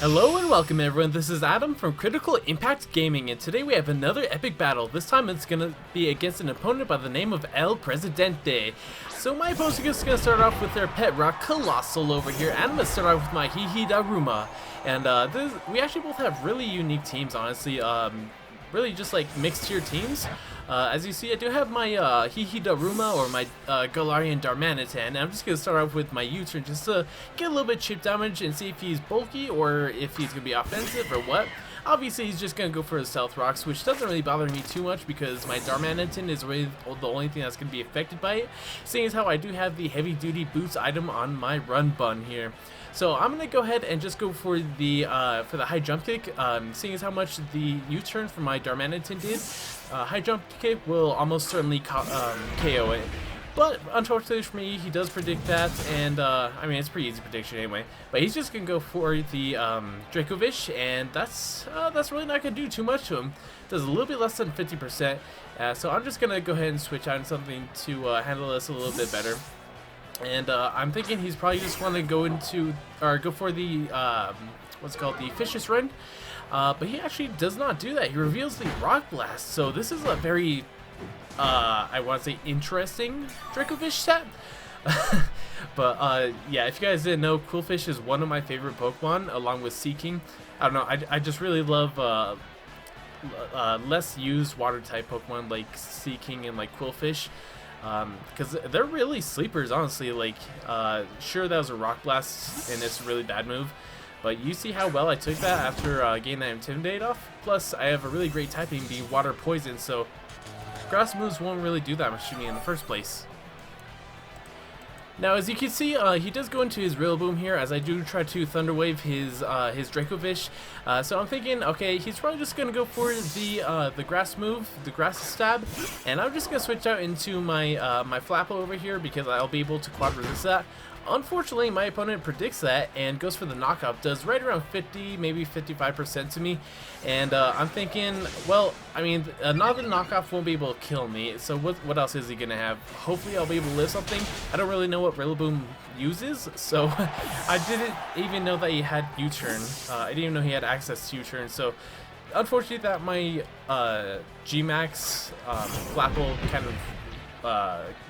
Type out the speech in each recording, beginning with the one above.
Hello and welcome everyone, this is Adam from Critical Impact Gaming, and today we have another epic battle. This time it's gonna be against an opponent by the name of El Presidente. So my opponent is gonna start off with their pet rock Colossal over here, and I'm gonna start off with my Daruma. And we actually both have really unique teams, honestly, really just like mixed tier teams. As you see, I do have my Daruma or my Galarian Darmanitan, and I'm just going to start off with my U-turn just to get a little bit chip damage and see if he's bulky or if he's going to be offensive or what. Obviously, he's just going to go for his Stealth Rocks, which doesn't really bother me too much because my Darmanitan is really the only thing that's going to be affected by it, seeing as how I do have the Heavy Duty Boots item on my Run Bun here. So I'm going to go ahead and just go for the high jump kick, seeing as how much the U-turn for my Darmanitan did. High jump kick will almost certainly KO it. But unfortunately for me, he does predict that, and I mean, it's a pretty easy prediction anyway. But he's just gonna go for the Qwilfish, and that's really not gonna do too much to him. Does a little bit less than 50%. So I'm just gonna go ahead and switch out something to handle this a little bit better. And I'm thinking he's probably just want to go for the what's called the Fish's Run. But he actually does not do that. He reveals the Rock Blast. So this is a very I want to say interesting Qwilfish set. But yeah, if you guys didn't know, Qwilfish is one of my favorite Pokemon, along with Seaking. I don't know, I just really love less used water type Pokemon like Seaking and like Qwilfish, because they're really sleepers, honestly. Like sure, that was a Rock Blast and it's a really bad move, but you see how well I took that after getting that Intimidate off. Plus I have a really great typing being Water Poison, so grass moves won't really do that much to me in the first place. Now, as you can see, he does go into his Rillaboom here, as I do try to Thunder Wave his Qwilfish. So I'm thinking, okay, he's probably just gonna go for the grass move, the grass stab, and I'm just gonna switch out into my my Flapple over here because I'll be able to quad resist that. Unfortunately, my opponent predicts that and goes for the knockoff, does right around 50, maybe 55% to me, and I'm thinking, well, I mean, another knockoff won't be able to kill me, so what else is he going to have? Hopefully I'll be able to live something. I don't really know what Rillaboom uses, so I didn't even know that he had U-turn. I didn't even know he had access to U-turn, so unfortunately that my G-Max Flapple kind of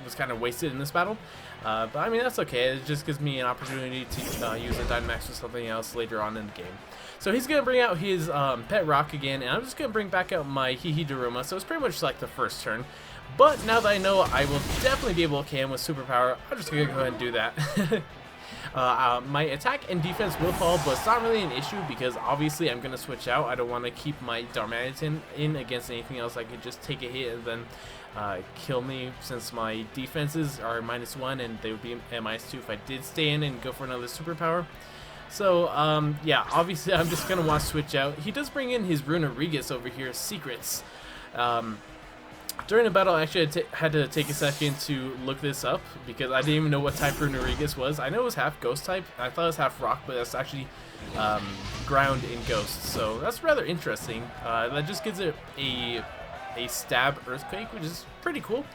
was kind of wasted in this battle. But I mean, that's okay. It just gives me an opportunity to use a Dynamax or something else later on in the game. So he's going to bring out his pet rock again, and I'm just going to bring back out my Daruma. So it's pretty much like the first turn. But now that I know I will definitely be able to KO him with Superpower, I'm just going to go ahead and do that. My attack and defense will fall, but it's not really an issue because obviously I'm going to switch out. I don't want to keep my Darmanitan in against anything else. I could just take a hit and then kill me, since my defenses are -1 and they would be at -2 if I did stay in and go for another Superpower. So yeah, obviously I'm just going to want to switch out. He does bring in his Runerigus over here, Secrets. During the battle, I actually had to take a second to look this up because I didn't even know what type Runerigus was. I know it was half Ghost type. I thought it was half Rock, but that's actually Ground in Ghost. So that's rather interesting. That just gives it a stab Earthquake, which is pretty cool.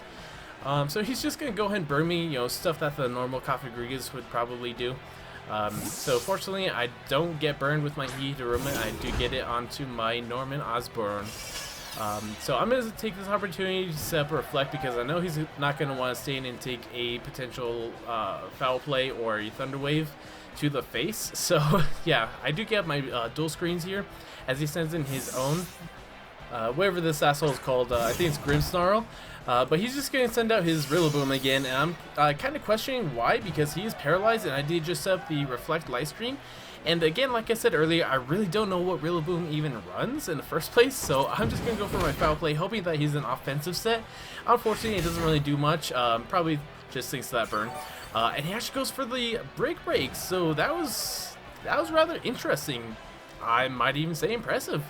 So he's just going to go ahead and burn me, you know, stuff that the normal Qwilfish would probably do. So fortunately, I don't get burned with my Daruma. I do get it onto my Norman Osborne. So I'm going to take this opportunity to set up a Reflect because I know he's not going to want to stay in and take a potential Foul Play or a Thunder Wave to the face. So yeah, I do get my dual screens here as he sends in his own. Whatever this asshole is called, I think it's Grimmsnarl. But he's just going to send out his Rillaboom again, and I'm kind of questioning why, because he is paralyzed, and I did just set up the Reflect Light Stream. And again, like I said earlier, I really don't know what Rillaboom even runs in the first place, so I'm just going to go for my Foul Play, hoping that he's an offensive set. Unfortunately, it doesn't really do much, probably just thanks to that burn. And he actually goes for the Break, so that was rather interesting. I might even say impressive.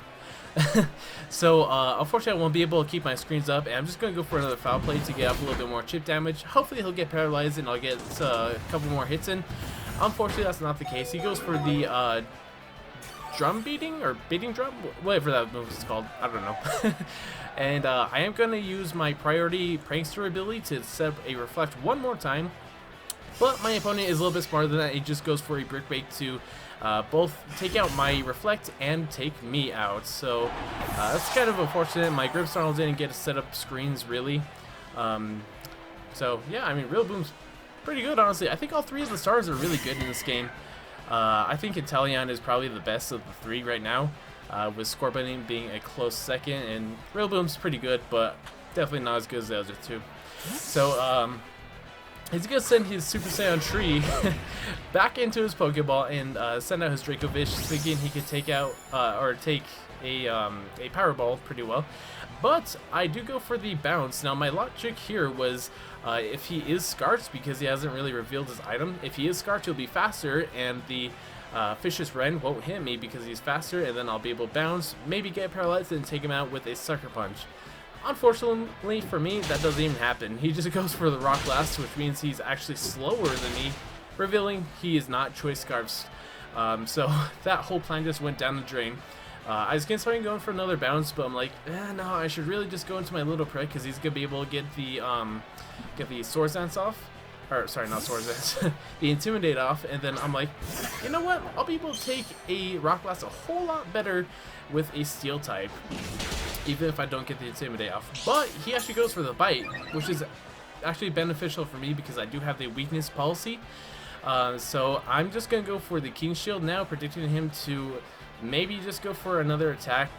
So unfortunately I won't be able to keep my screens up, and I'm just going to go for another Foul Play to get up a little bit more chip damage. Hopefully he'll get paralyzed and I'll get a couple more hits in. Unfortunately that's not the case. He goes for the Drum Beating, or Beating Drum, whatever that move is called, I don't know. And I am going to use my Priority Prankster ability to set up a Reflect one more time. But my opponent is a little bit smarter than that. He just goes for a brick break to both take out my reflect and take me out. So that's kind of unfortunate. My grip snarl didn't get to set up screens really. So yeah, I mean, Rillaboom's pretty good, honestly. I think all three of the stars are really good in this game. I think Inteleon is probably the best of the three right now, with Scorbunny being a close second, and Rillaboom's pretty good, but definitely not as good as the other two. So he's gonna send his Super Saiyan tree back into his Pokeball and send out his Dracovish, thinking he could take out or take a Power Ball pretty well. But I do go for the bounce. Now my logic here was if he is Scarched, because he hasn't really revealed his item, if he is Scarched he'll be faster, and the Fishious Wren won't hit me because he's faster, and then I'll be able to bounce, maybe get paralyzed, and take him out with a Sucker Punch. Unfortunately for me, that doesn't even happen. He just goes for the Rock Blast, which means he's actually slower than me, revealing he is not Choice Scarfs. So that whole plan just went down the drain. I was considering going for another bounce, but I'm like, no, I should really just go into my little prick, because he's gonna be able to get the Swords Dance off, or sorry, not Swords Dance, the Intimidate off, and then I'm like, you know what? I'll be able to take a Rock Blast a whole lot better with a Steel type, even if I don't get the Intimidate off. But he actually goes for the Bite, which is actually beneficial for me because I do have the weakness policy. So I'm just gonna go for the King Shield now, predicting him to maybe just go for another attack,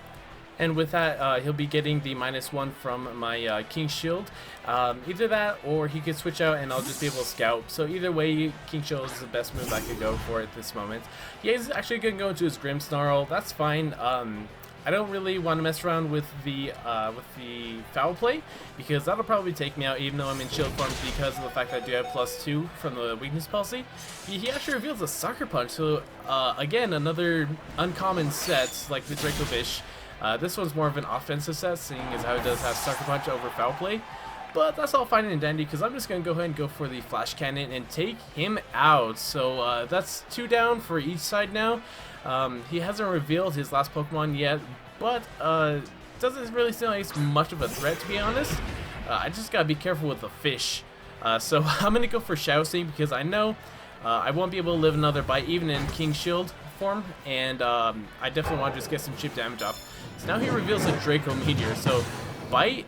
and with that he'll be getting the -1 from my King Shield. Either that, or he could switch out and I'll just be able to scout. So either way, King Shield is the best move I could go for at this moment. He's actually gonna go into his Grim Snarl. That's fine. I don't really want to mess around with the Foul Play, because that'll probably take me out even though I'm in shield form, because of the fact that I do have +2 from the weakness policy. He actually reveals a Sucker Punch, so again, another uncommon set like the Dracovish. This one's more of an offensive set, seeing as how it does have Sucker Punch over Foul Play. But that's all fine and dandy, because I'm just going to go ahead and go for the Flash Cannon and take him out. So that's 2 down for each side now. He hasn't revealed his last Pokemon yet, but doesn't really seem like it's much of a threat, to be honest. I just gotta be careful with the fish. So I'm gonna go for Shadow Sting, because I know I won't be able to live another bite even in King Shield form, and I definitely want to just get some chip damage off. So now he reveals a Draco Meteor. So Bite,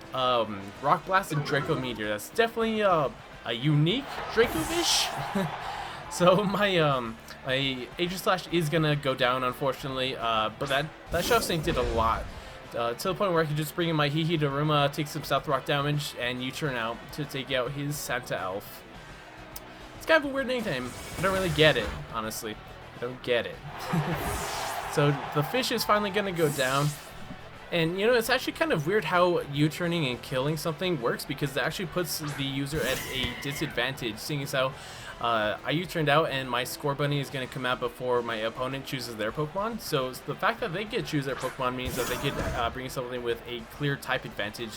Rock Blast, and Draco Meteor. That's definitely a unique Dracovish. So my Aegis Slash is gonna go down, unfortunately, but that Shadow Sting did a lot, to the point where I could just bring in my Daruma, take some South Rock damage, and U-turn out to take out his Santa Elf. It's kind of a weird nickname. I don't really get it, honestly. I don't get it. So the fish is finally gonna go down. And, you know, it's actually kind of weird how U-turning and killing something works, because it actually puts the user at a disadvantage, seeing as how I U-turned out and my Scorbunny is going to come out before my opponent chooses their Pokemon. So the fact that they get to choose their Pokemon means that they could bring something with a clear type advantage,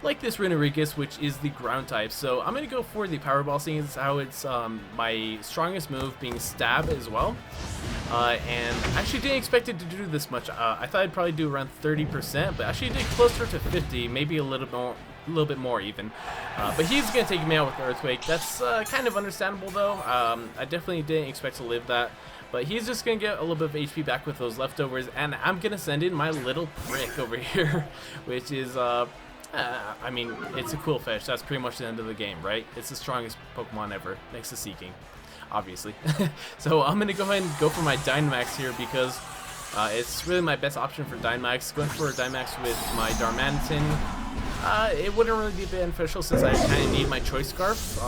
like this Runerigus, which is the ground type. So I'm going to go for the Power Ball, seeing as how it's my strongest move, being Stab as well. And I actually didn't expect it to do this much. I thought I'd probably do around 30%, but actually did closer to 50, maybe a little bit more even. But he's going to take me out with Earthquake. That's kind of understandable though. I definitely didn't expect to live that. But he's just going to get a little bit of HP back with those leftovers, and I'm going to send in my little prick over here, which is, I mean, it's a Qwilfish. That's pretty much the end of the game, right? It's the strongest Pokemon ever, next to Seeking, obviously. So I'm going to go ahead and go for my Dynamax here, because it's really my best option for Dynamax. Going for a Dynamax with my Darmanitan, it wouldn't really be beneficial since I kind of need my Choice Scarf.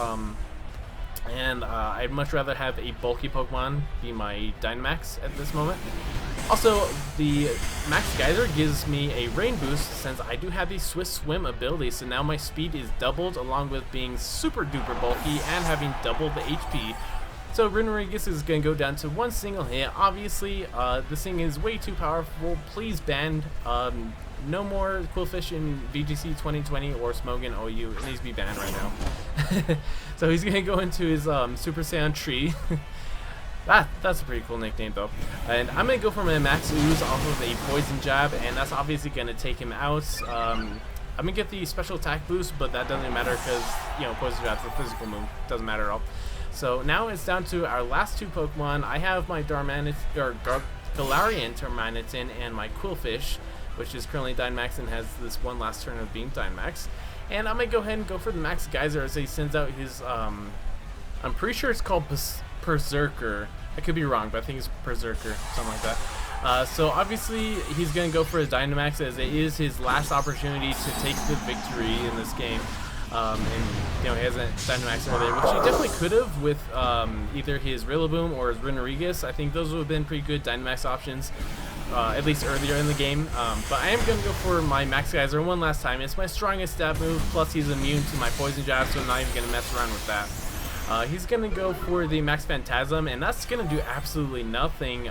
And I'd much rather have a bulky Pokemon be my Dynamax at this moment. Also, the Max Geyser gives me a rain boost since I do have the Swift Swim ability, so now my speed is doubled along with being super duper bulky and having double the HP. So Runerigus is going to go down to one single hit. Obviously, this thing is way too powerful. Please ban no more Qwilfish in VGC 2020 or Smogon OU. It needs to be banned right now. So he's going to go into his Super Saiyan tree. That's a pretty cool nickname though. And I'm going to go for my Max Ooze off of a Poison Jab, and that's obviously going to take him out. I'm going to get the special attack boost, but that doesn't matter because, you know, Poison Jab's a physical move. Doesn't matter at all. So now it's down to our last two Pokemon. I have my Galarian Termanitin and my Qwilfish, which is currently Dynamax and has this one last turn of being Dynamax. And I'm going to go ahead and go for the Max Geyser as he sends out his, I'm pretty sure it's called Berserker. I could be wrong, but I think it's Berserker, something like that. So obviously he's going to go for his Dynamax as it is his last opportunity to take the victory in this game. And you know, he hasn't Dynamax earlier, which he definitely could have with either his Rillaboom or his Runerigus. I think those would have been pretty good Dynamax options, at least earlier in the game. But I am going to go for my Max Geyser one last time. It's my strongest stab move, plus he's immune to my Poison Jab, so I'm not even going to mess around with that. He's going to go for the Max Phantasm, and that's going to do absolutely nothing.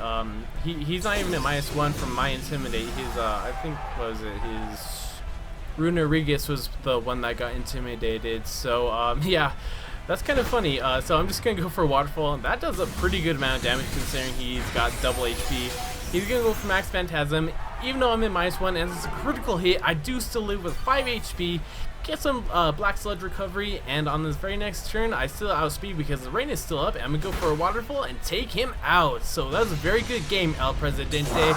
He's not even at -1 from my Intimidate. His, I think, what was it, his Runerigus was the one that got intimidated. So, yeah, that's kind of funny. So I'm just going to go for a Waterfall, and that does a pretty good amount of damage considering he's got double HP. He's going to go for Max Phantasm. Even though I'm in -1 and it's a critical hit, I do still live with 5 HP. Get some Black Sludge recovery, and on this very next turn, I still outspeed because the rain is still up, and I'm going to go for a Waterfall and take him out. So that was a very good game, El Presidente.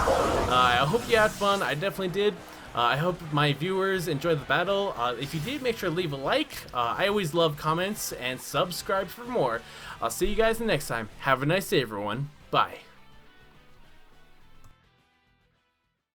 I hope you had fun. I definitely did. I hope my viewers enjoyed the battle. If you did, make sure to leave a like. I always love comments, and subscribe for more. I'll see you guys next time. Have a nice day, everyone. Bye.